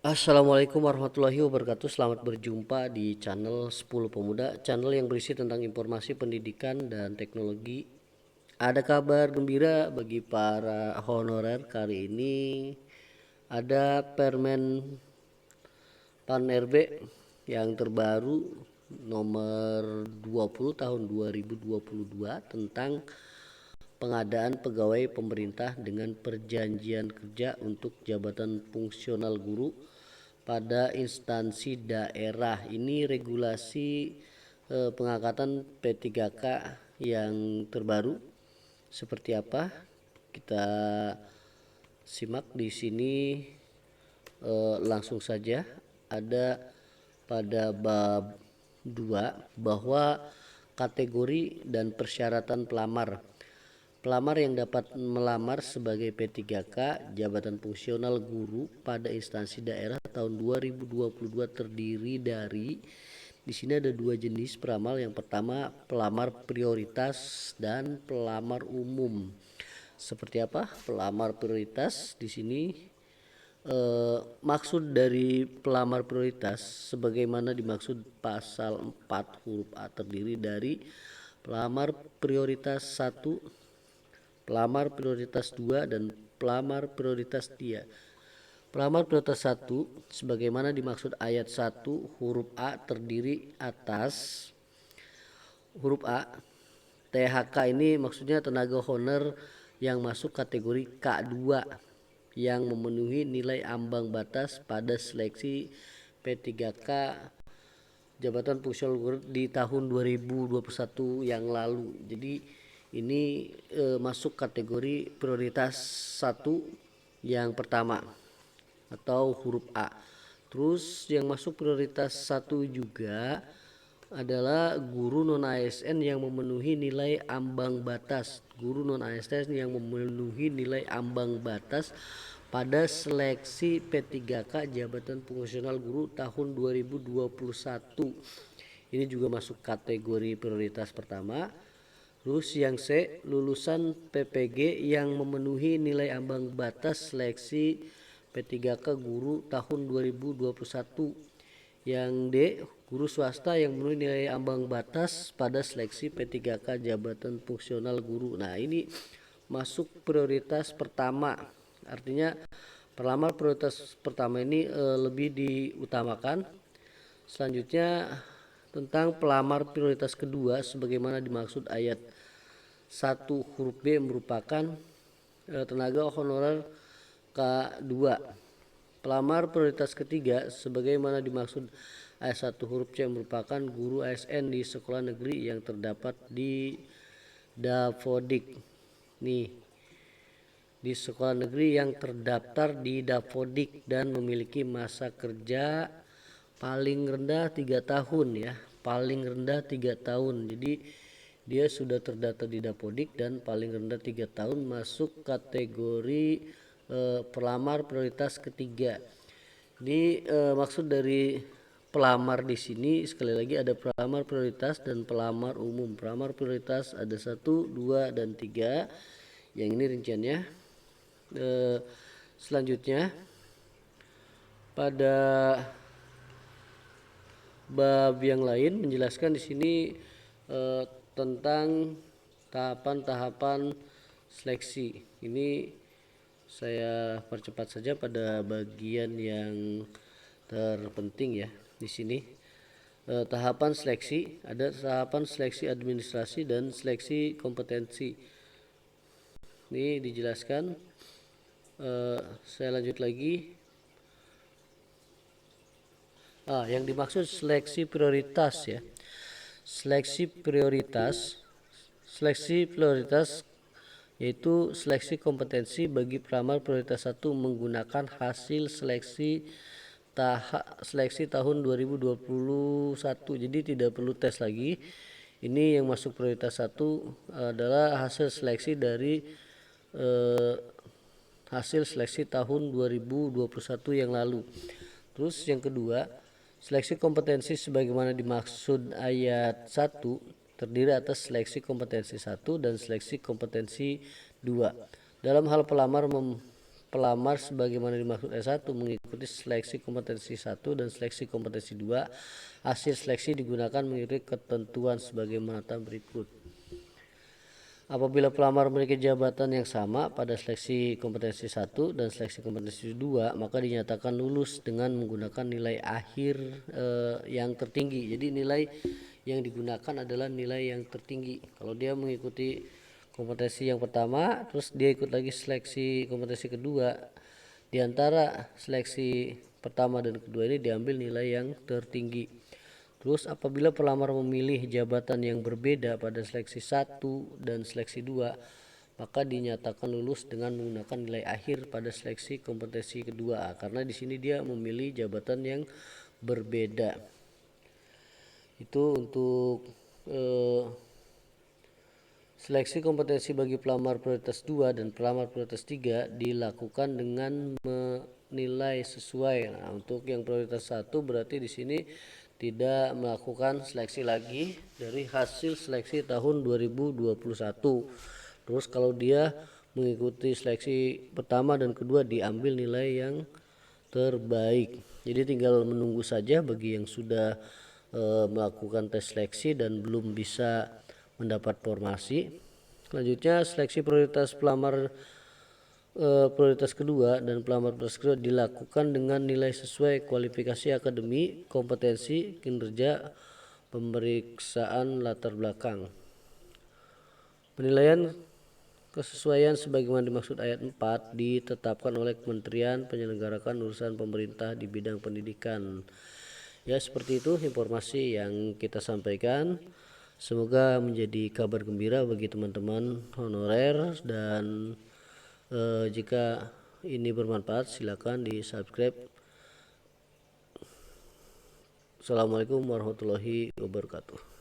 Assalamualaikum warahmatullahi wabarakatuh. Selamat berjumpa di channel 10 Pemuda, channel yang berisi tentang informasi pendidikan dan teknologi. Ada kabar gembira bagi para honorer kali ini. Ada Permen Pan RB yang terbaru nomor 20 tahun 2022 tentang pengadaan pegawai pemerintah dengan perjanjian kerja untuk jabatan fungsional guru pada instansi daerah. Ini regulasi pengangkatan P3K yang terbaru. Seperti apa? Kita simak di sini langsung saja. Ada pada bab 2 bahwa kategori dan persyaratan pelamar. Pelamar yang dapat melamar sebagai P3K jabatan fungsional guru pada instansi daerah tahun 2022 terdiri dari di sini ada dua jenis pelamar. Yang pertama pelamar prioritas dan pelamar umum. Seperti apa pelamar prioritas? Di sini maksud dari pelamar prioritas sebagaimana dimaksud pasal 4 huruf A terdiri dari pelamar prioritas 1, pelamar prioritas 2, dan pelamar prioritas 3. Pelamar prioritas 1 sebagaimana dimaksud ayat 1 huruf A terdiri atas huruf A. THK ini maksudnya tenaga honor yang masuk kategori K2 yang memenuhi nilai ambang batas pada seleksi P3K jabatan fungsional guru di tahun 2021 yang lalu. Jadi ini masuk kategori prioritas 1 yang pertama atau huruf A. Terus yang masuk prioritas 1 juga adalah guru non ASN yang memenuhi nilai ambang batas. Guru non ASN yang memenuhi nilai ambang batas pada seleksi P3K jabatan fungsional guru tahun 2021. Ini juga masuk kategori prioritas pertama. Terus yang C, lulusan PPG yang memenuhi nilai ambang batas seleksi P3K guru tahun 2021. Yang D, guru swasta yang memenuhi nilai ambang batas pada seleksi P3K jabatan fungsional guru. Nah, ini masuk prioritas pertama. Artinya pelamar prioritas pertama ini lebih diutamakan. Selanjutnya tentang pelamar prioritas kedua sebagaimana dimaksud ayat 1 huruf B merupakan tenaga honorer K2. Pelamar prioritas ketiga sebagaimana dimaksud ayat 1 huruf C merupakan guru ASN di sekolah negeri yang terdapat di Davodik. Nih, di sekolah negeri yang terdaftar di Davodik dan memiliki masa kerja paling rendah 3 tahun ya. Paling rendah 3 tahun. Jadi dia sudah terdaftar di Davodik dan paling rendah 3 tahun masuk kategori pelamar prioritas ketiga. Ini maksud dari pelamar di sini sekali lagi ada pelamar prioritas dan pelamar umum. Pelamar prioritas ada 1, 2, dan 3. Yang ini rinciannya. Selanjutnya pada bab yang lain menjelaskan di sini tentang tahapan-tahapan seleksi. Ini saya percepat saja pada bagian yang terpenting ya di sini. Tahapan seleksi, ada tahapan seleksi administrasi dan seleksi kompetensi. Ini dijelaskan. Saya lanjut lagi. Yang dimaksud seleksi prioritas ya. Seleksi prioritas yaitu seleksi kompetensi bagi pelamar prioritas 1 menggunakan hasil seleksi tahun 2021. Jadi tidak perlu tes lagi. Ini yang masuk prioritas 1 adalah hasil seleksi dari hasil seleksi tahun 2021 yang lalu. Terus yang kedua, seleksi kompetensi sebagaimana dimaksud ayat 1 terdiri atas seleksi kompetensi 1 dan seleksi kompetensi 2. Dalam hal pelamar pelamar sebagaimana dimaksud S1 mengikuti seleksi kompetensi 1 dan seleksi kompetensi 2. Hasil seleksi digunakan mengikuti ketentuan sebagaimana berikut. Apabila pelamar memiliki jabatan yang sama pada seleksi kompetensi 1 dan seleksi kompetensi 2, maka dinyatakan lulus dengan menggunakan nilai akhir yang tertinggi. Jadi nilai yang digunakan adalah nilai yang tertinggi. Kalau dia mengikuti kompetensi yang pertama, terus dia ikut lagi seleksi kompetensi kedua, di antara seleksi pertama dan kedua ini diambil nilai yang tertinggi. Terus apabila pelamar memilih jabatan yang berbeda pada seleksi 1 dan seleksi 2, maka dinyatakan lulus dengan menggunakan nilai akhir pada seleksi kompetensi kedua, karena di sini dia memilih jabatan yang berbeda. Itu untuk seleksi kompetensi bagi pelamar prioritas 2 dan pelamar prioritas 3 dilakukan dengan menilai sesuai. Nah, untuk yang prioritas 1 berarti di sini tidak melakukan seleksi lagi dari hasil seleksi tahun 2021. Terus kalau dia mengikuti seleksi pertama dan kedua diambil nilai yang terbaik. Jadi tinggal menunggu saja bagi yang sudah melakukan tes seleksi dan belum bisa mendapat formasi. Selanjutnya seleksi prioritas pelamar prioritas kedua dan pelamar prioritas kedua dilakukan dengan nilai sesuai kualifikasi akademik, kompetensi, kinerja, pemeriksaan latar belakang. Penilaian kesesuaian sebagaimana dimaksud ayat 4 ditetapkan oleh Kementerian Penyelenggarakan Urusan Pemerintah di bidang pendidikan. Ya, seperti itu informasi yang kita sampaikan. Semoga menjadi kabar gembira bagi teman-teman honorer, dan jika ini bermanfaat silakan di subscribe. Assalamualaikum warahmatullahi wabarakatuh.